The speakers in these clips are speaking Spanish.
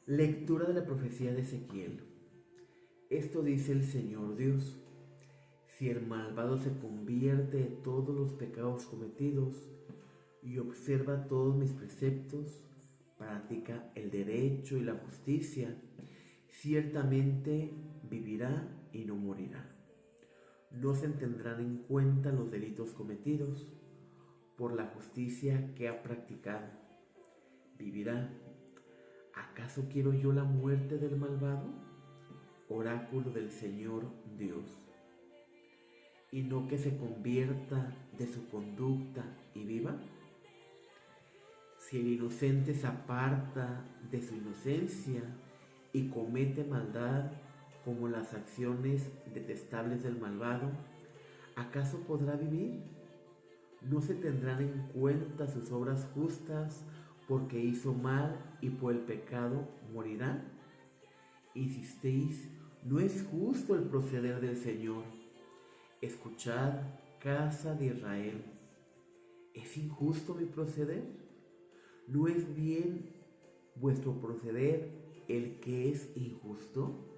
Lectura de la profecía de Ezequiel. Esto dice el Señor Dios: si el malvado se convierte de todos los pecados cometidos y observa todos mis preceptos, practica el derecho y la justicia, ciertamente vivirá y no morirá. No se tendrán en cuenta los delitos cometidos por la justicia que ha practicado. Vivirá. ¿Acaso quiero yo la muerte del malvado? Oráculo del Señor Dios. ¿Y no que se convierta de su conducta y viva? Si el inocente se aparta de su inocencia y comete maldad como las acciones detestables del malvado, ¿acaso podrá vivir? ¿No se tendrán en cuenta sus obras justas porque hizo mal y por el pecado morirá? Insisteis, no es justo el proceder del Señor. Escuchad, casa de Israel. ¿Es injusto mi proceder? ¿No es bien vuestro proceder el que es injusto?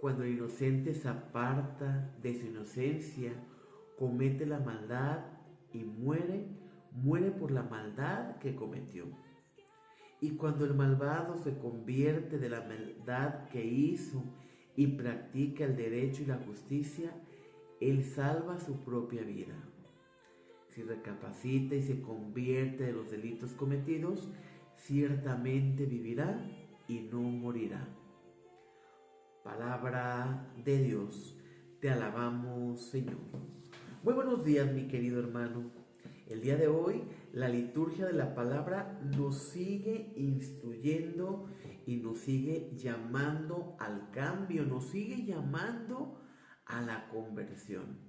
Cuando el inocente se aparta de su inocencia, comete la maldad y muere por la maldad que cometió. Y cuando el malvado se convierte de la maldad que hizo y practica el derecho y la justicia, él salva su propia vida. Si recapacita y se convierte de los delitos cometidos, ciertamente vivirá y no morirá. Palabra de Dios, te alabamos, Señor. Muy buenos días, mi querido hermano. El día de hoy, la liturgia de la palabra nos sigue instruyendo y nos sigue llamando al cambio, nos sigue llamando a la conversión.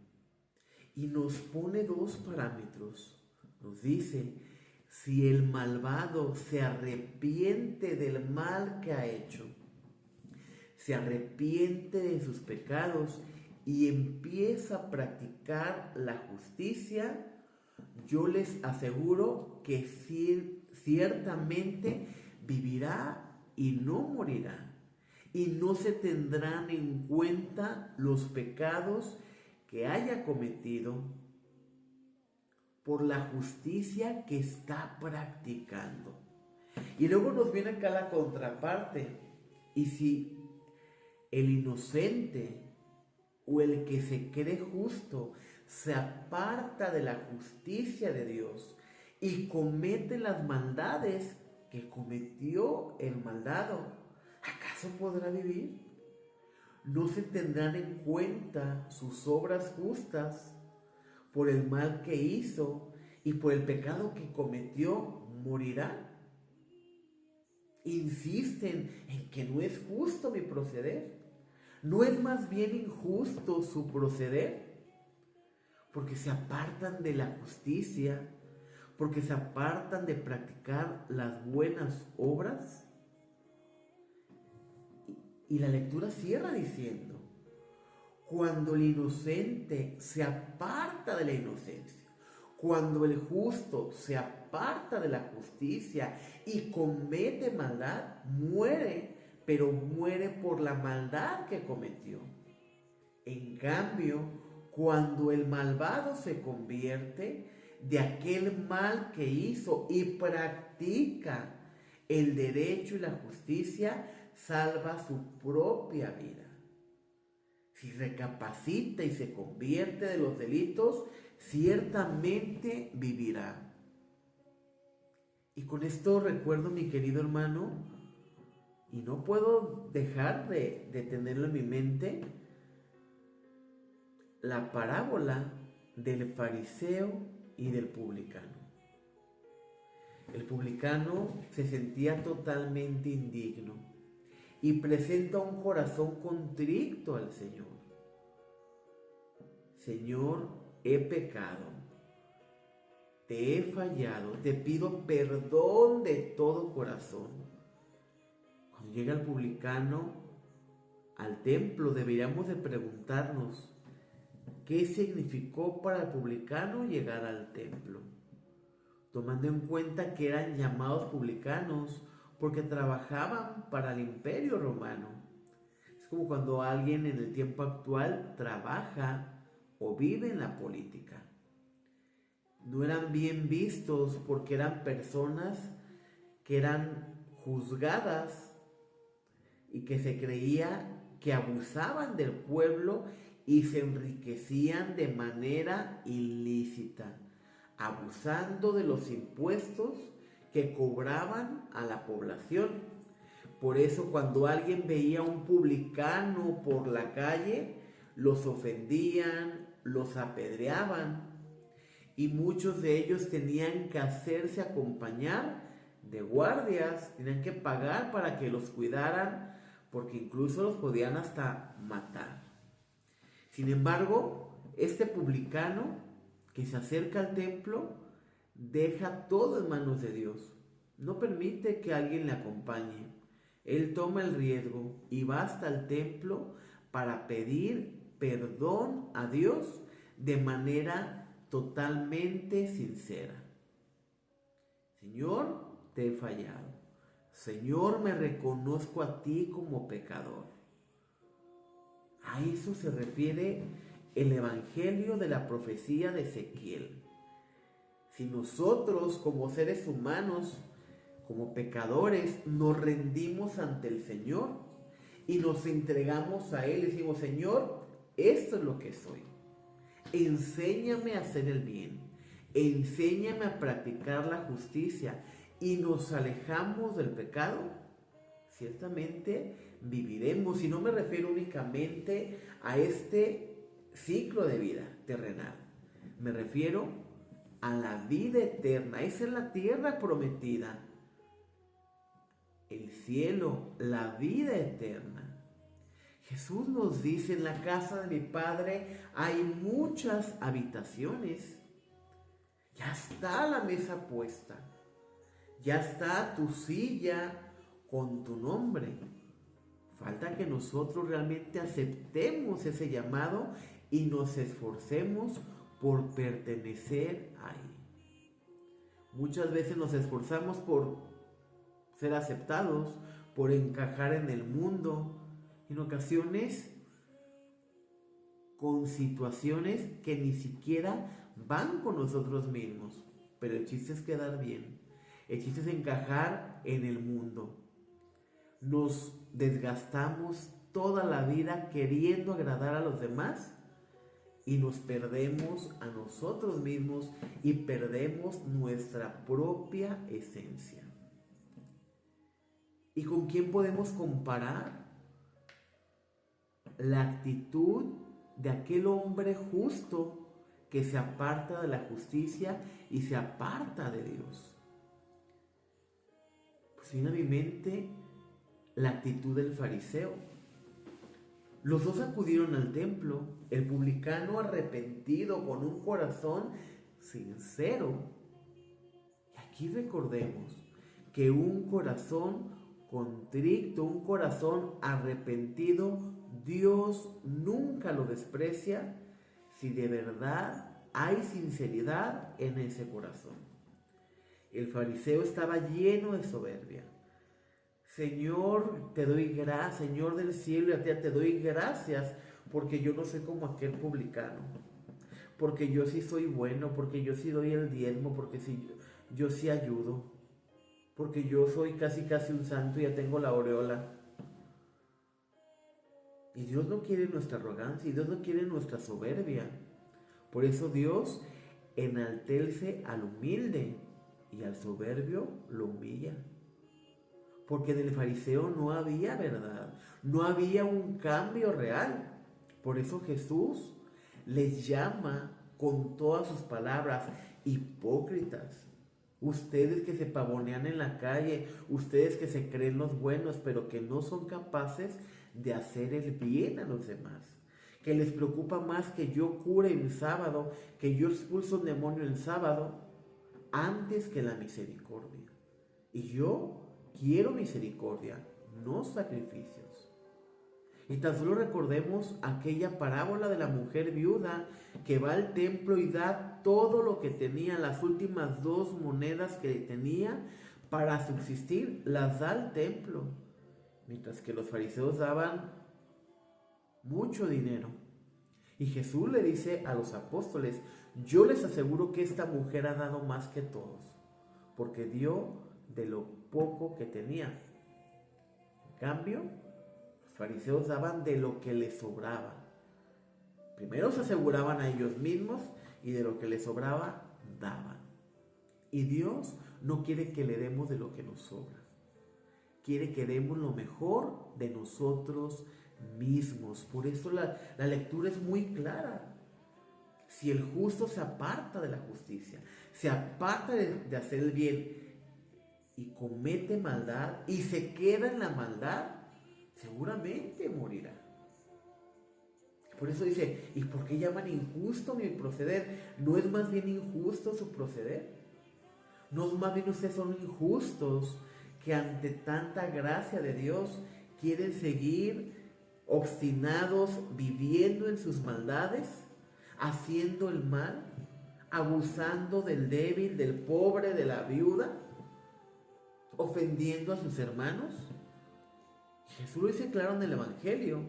Y nos pone dos parámetros. Nos dice, si el malvado se arrepiente del mal que ha hecho, se arrepiente de sus pecados y empieza a practicar la justicia, yo les aseguro que ciertamente vivirá y no morirá. Y no se tendrán en cuenta los pecados que haya cometido por la justicia que está practicando. Y luego nos viene acá la contraparte. Y si el inocente o el que se cree justo se aparta de la justicia de Dios y comete las maldades que cometió el malvado, ¿acaso podrá vivir? ¿No se tendrán en cuenta sus obras justas por el mal que hizo y por el pecado que cometió morirá? Insisten en que no es justo mi proceder. ¿No es más bien injusto su proceder? Porque se apartan de la justicia, porque se apartan de practicar las buenas obras. Y la lectura cierra diciendo, cuando el inocente se aparta de la inocencia, cuando el justo se aparta de la justicia y comete maldad, muere, pero muere por la maldad que cometió. En cambio, cuando el malvado se convierte de aquel mal que hizo y practica el derecho y la justicia, salva su propia vida. Si recapacita y se convierte de los delitos, ciertamente vivirá. Y con esto recuerdo, mi querido hermano, y no puedo dejar de tenerlo en mi mente, la parábola del fariseo y del publicano. El publicano se sentía totalmente indigno y presenta un corazón contrito al Señor. Señor, he pecado, te he fallado, te pido perdón de todo corazón. Cuando llega el publicano al templo, deberíamos de preguntarnos, ¿qué significó para el publicano llegar al templo? Tomando en cuenta que eran llamados publicanos porque trabajaban para el Imperio Romano. Es como cuando alguien en el tiempo actual trabaja o vive en la política. No eran bien vistos porque eran personas que eran juzgadas y que se creía que abusaban del pueblo y se enriquecían de manera ilícita, abusando de los impuestos que cobraban a la población. Por eso cuando alguien veía a un publicano por la calle, los ofendían, los apedreaban, y muchos de ellos tenían que hacerse acompañar de guardias, tenían que pagar para que los cuidaran, porque incluso los podían hasta matar. Sin embargo, este publicano que se acerca al templo deja todo en manos de Dios. No permite que alguien le acompañe. Él toma el riesgo y va hasta el templo para pedir perdón a Dios de manera totalmente sincera. Señor, te he fallado. Señor, me reconozco a ti como pecador. A eso se refiere el Evangelio de la profecía de Ezequiel. Si nosotros como seres humanos, como pecadores, nos rendimos ante el Señor y nos entregamos a Él y decimos, Señor, esto es lo que soy. Enséñame a hacer el bien, enséñame a practicar la justicia y nos alejamos del pecado, ciertamente viviremos. Y no me refiero únicamente a este ciclo de vida terrenal, me refiero a la vida eterna. Esa es la tierra prometida, el cielo, la vida eterna. Jesús nos dice, en la casa de mi Padre hay muchas habitaciones. Ya está la mesa puesta. Ya está tu silla con tu nombre. Falta que nosotros realmente aceptemos ese llamado y nos esforcemos por pertenecer ahí. Muchas veces nos esforzamos por ser aceptados, por encajar en el mundo, en ocasiones con situaciones que ni siquiera van con nosotros mismos, pero el chiste es quedar bien, el chiste es encajar en el mundo. Nos desgastamos toda la vida queriendo agradar a los demás y nos perdemos a nosotros mismos y perdemos nuestra propia esencia. ¿Y con quién podemos comparar la actitud de aquel hombre justo que se aparta de la justicia y se aparta de Dios? Pues viene a mi mente la actitud del fariseo. Los dos acudieron al templo, el publicano arrepentido con un corazón sincero. Y aquí recordemos que un corazón contrito, un corazón arrepentido, Dios nunca lo desprecia si de verdad hay sinceridad en ese corazón. El fariseo estaba lleno de soberbia. Señor, te doy gracias, Señor del cielo y a ti te doy gracias porque yo no soy como aquel publicano, porque yo sí soy bueno, porque yo sí doy el diezmo, porque yo sí ayudo, porque yo soy casi un santo y ya tengo la aureola. Y Dios no quiere nuestra arrogancia, y Dios no quiere nuestra soberbia. Por eso Dios enaltece al humilde y al soberbio lo humilla. Porque en el fariseo no había verdad, no había un cambio real. Por eso Jesús les llama con todas sus palabras hipócritas. Ustedes que se pavonean en la calle, ustedes que se creen los buenos, pero que no son capaces de hacer el bien a los demás. Que les preocupa más que yo cure en sábado, que yo expulso un demonio en sábado, antes que la misericordia. Y yo quiero misericordia, no sacrificios. Y tan solo recordemos aquella parábola de la mujer viuda que va al templo y da todo lo que tenía, las últimas 2 monedas que tenía, para subsistir, las da al templo, mientras que los fariseos daban mucho dinero. Y Jesús le dice a los apóstoles: yo les aseguro que esta mujer ha dado más que todos, porque dio de lo poco que tenía. En cambio, los fariseos daban de lo que les sobraba. Primero se aseguraban a ellos mismos y de lo que les sobraba daban. Y Dios no quiere que le demos de lo que nos sobra. Quiere que demos lo mejor de nosotros mismos. Por eso la lectura es muy clara. Si el justo se aparta de la justicia, se aparta de hacer el bien y comete maldad y se queda en la maldad, seguramente morirá. Por eso dice: ¿y por qué llaman injusto mi proceder? ¿No es más bien injusto su proceder? ¿No es más bien ustedes son injustos que ante tanta gracia de Dios quieren seguir obstinados viviendo en sus maldades, haciendo el mal, abusando del débil, del pobre, de la viuda, ofendiendo a sus hermanos? Jesús lo dice claro en el Evangelio.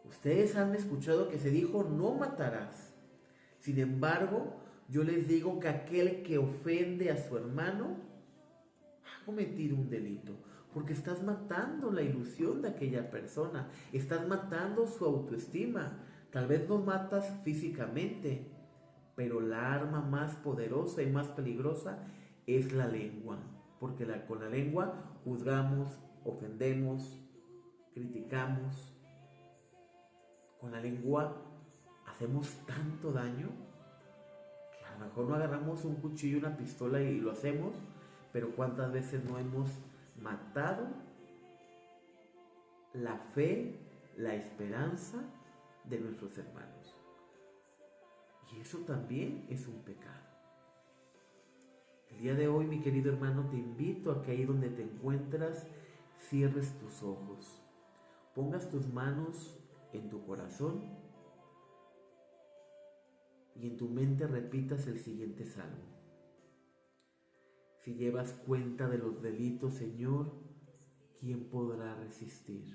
Ustedes han escuchado que se dijo: no matarás. Sin embargo, yo les digo que aquel que ofende a su hermano ha cometido un delito, porque estás matando la ilusión de aquella persona, estás matando su autoestima. Tal vez no matas físicamente, pero la arma más poderosa y más peligrosa es la lengua, porque con la lengua juzgamos, ofendemos, criticamos. Con la lengua hacemos tanto daño que a lo mejor no agarramos un cuchillo, una pistola y lo hacemos, pero cuántas veces no hemos matado la fe, la esperanza de nuestros hermanos. Y eso también es un pecado. El día de hoy, mi querido hermano, te invito a que ahí donde te encuentras cierres tus ojos, pongas tus manos en tu corazón y en tu mente repitas el siguiente salmo. Si llevas cuenta de los delitos, Señor, ¿quién podrá resistir?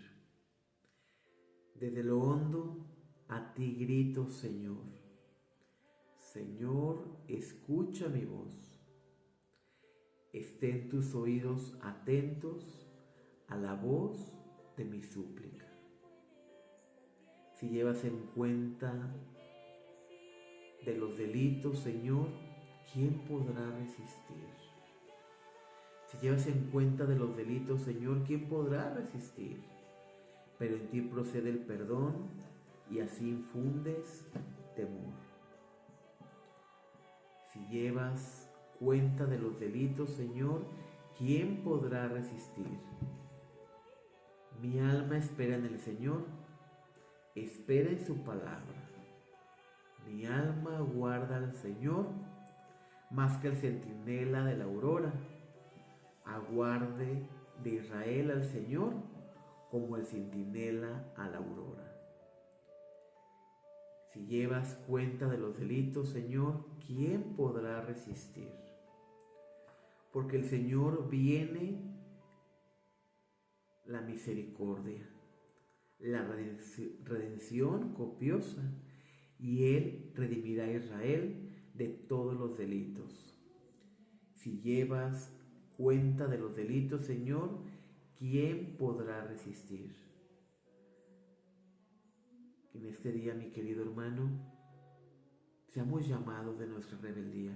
Desde lo hondo a ti grito, Señor. Señor, escucha mi voz. Estén tus oídos atentos a la voz de mi súplica. Si llevas en cuenta de los delitos, Señor, ¿quién podrá resistir? Si llevas en cuenta de los delitos, Señor, ¿quién podrá resistir? Pero en ti procede el perdón y así infundes temor. Si llevas cuenta de los delitos, Señor, ¿quién podrá resistir? Mi alma espera en el Señor, espera en su palabra. Mi alma guarda al Señor más que el centinela de la aurora. Aguarde de Israel al Señor como el centinela a la aurora. Si llevas cuenta de los delitos, Señor, ¿quién podrá resistir? Porque el Señor viene la misericordia, la redención copiosa, y Él redimirá a Israel de todos los delitos. Si llevas cuenta de los delitos, Señor, ¿quién podrá resistir? Que en este día, mi querido hermano, seamos llamados de nuestra rebeldía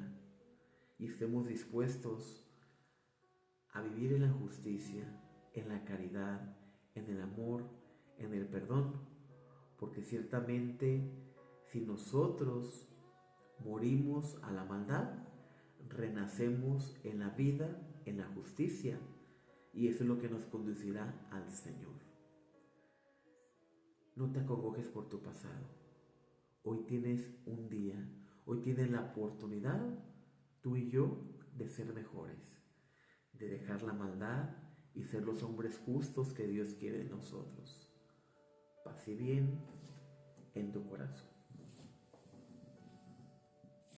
y estemos dispuestos a vivir en la justicia, en la caridad, en el amor, en el perdón, porque ciertamente si nosotros morimos a la maldad, renacemos en la vida, en la justicia, y eso es lo que nos conducirá al Señor. No te acongojes por tu pasado. Hoy tienes un día, hoy tienes la oportunidad, tú y yo, de ser mejores, de dejar la maldad y ser los hombres justos que Dios quiere de nosotros. Paz y bien en tu corazón.